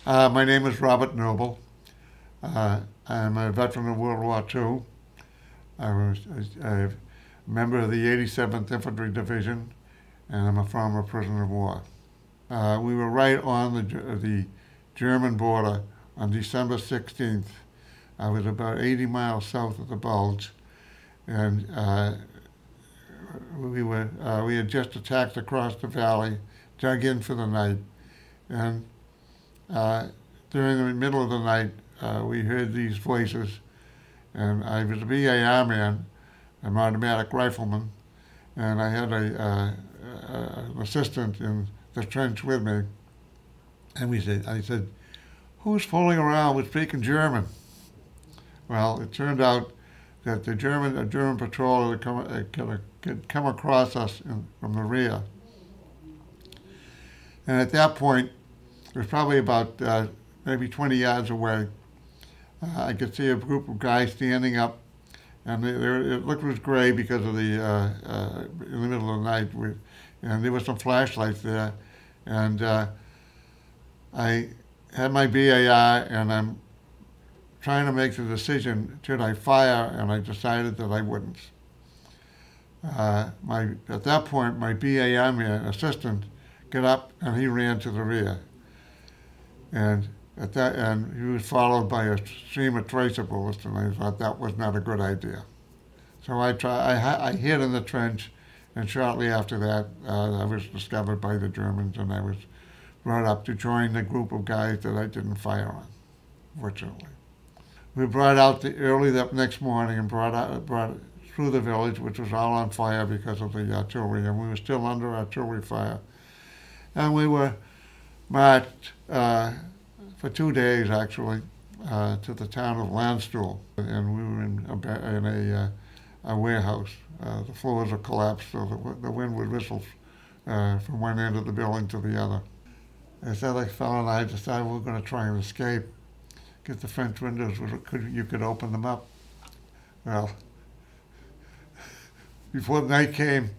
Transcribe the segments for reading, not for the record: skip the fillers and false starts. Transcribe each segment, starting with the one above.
My name is Robert Noble. I'm a veteran of World War II. I was a member of the 87th Infantry Division, and I'm a former prisoner of war. We were right on the German border on December 16th. I was about 80 miles south of the Bulge, and we had just attacked across the valley, dug in for the night, and during the middle of the night, we heard these voices, and I was a VAR man, an automatic rifleman, and I had an assistant in the trench with me, and I said, "Who's fooling around with speaking German?" Well, it turned out that a German patrol had come across us from the rear, and at that point, it was probably about maybe 20 yards away. I could see a group of guys standing up, and it looked was gray because of in the middle of the night, and there were some flashlights there, and I had my BAR, and I'm trying to make the decision, should I fire, and I decided that I wouldn't. At that point, my BAR man, assistant, got up and he ran to the rear. And he was followed by a stream of tracer bullets, and I thought that was not a good idea. So I hid in the trench, and shortly after that, I was discovered by the Germans, and I was brought up to join the group of guys that I didn't fire on, fortunately. We brought out early that next morning and brought it through the village, which was all on fire because of the artillery, and we were still under artillery fire. And we were marched for 2 days, actually, to the town of Landstuhl, and we were in a warehouse. The floors were collapsed, so the wind would whistle from one end of the building to the other. This other fellow and I decided we were going to try and escape, get the French windows, you could open them up. Well, before night came,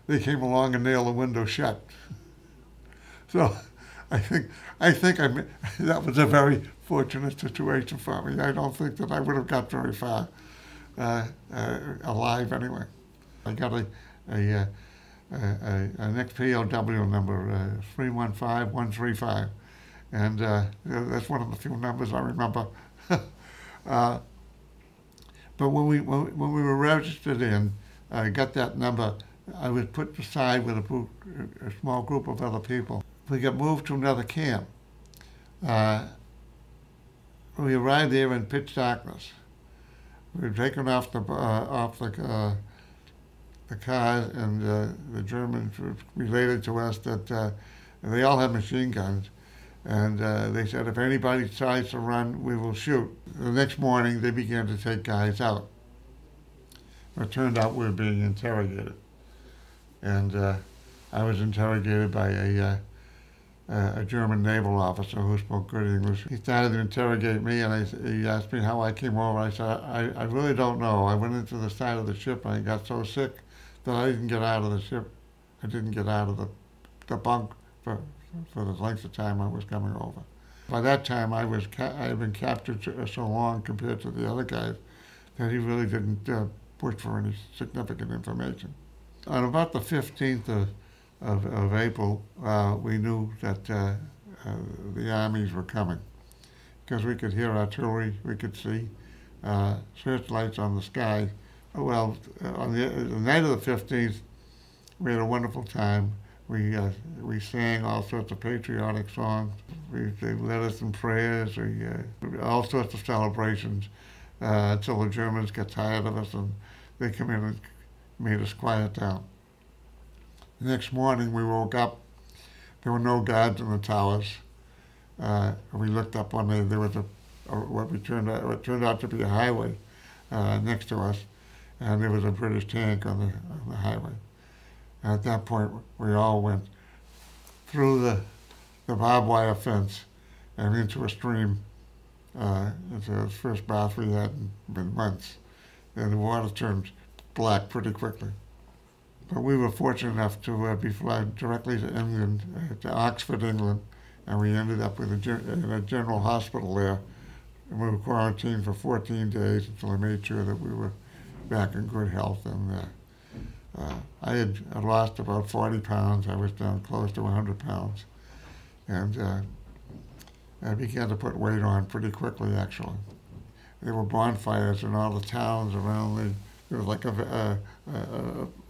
they came along and nailed the window shut. So I think that was a very fortunate situation for me. I don't think that I would have got very far alive anyway. I got an ex-POW number, 315135, and that's one of the few numbers I remember. But when we were registered in, I got that number. I was put aside with a small group of other people. We got moved to another camp. We arrived there in pitch darkness. We were taken off the cars, and the Germans related to us that they all had machine guns, and they said, if anybody tries to run, we will shoot. The next morning, they began to take guys out. It turned out we were being interrogated, and I was interrogated by a German naval officer who spoke good English. He started to interrogate me, and he asked me how I came over. I said, I really don't know. I went into the side of the ship, and I got so sick that I didn't get out of the ship. I didn't get out of the bunk for the length of time I was coming over. By that time, I had been captured so long compared to the other guys that he really didn't push for any significant information. On about the 15th of April, we knew that the armies were coming, because we could hear artillery, we could see searchlights on the sky. Well, on the night of the 15th, we had a wonderful time. We sang all sorts of patriotic songs. They led us in prayers. All sorts of celebrations until the Germans got tired of us, and they came in and made us quiet down. The next morning, we woke up. There were no guards in the towers. We looked up on there was what turned out to be a highway next to us, and there was a British tank on the highway. And at that point, we all went through the barbed wire fence and into a stream. It's the first bath we had in months, and the water turned black pretty quickly. But we were fortunate enough to be flown directly to England, to Oxford, England, and we ended up in a general hospital there. And we were quarantined for 14 days until I made sure that we were back in good health. And I had lost about 40 pounds. I was down close to 100 pounds. And I began to put weight on pretty quickly, actually. There were bonfires in all the towns around there was like a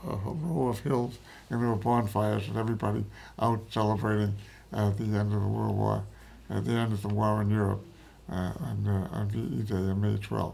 row of hills, and there were bonfires with everybody out celebrating the end of the World War, the end of the war in Europe on VE Day on May 12th.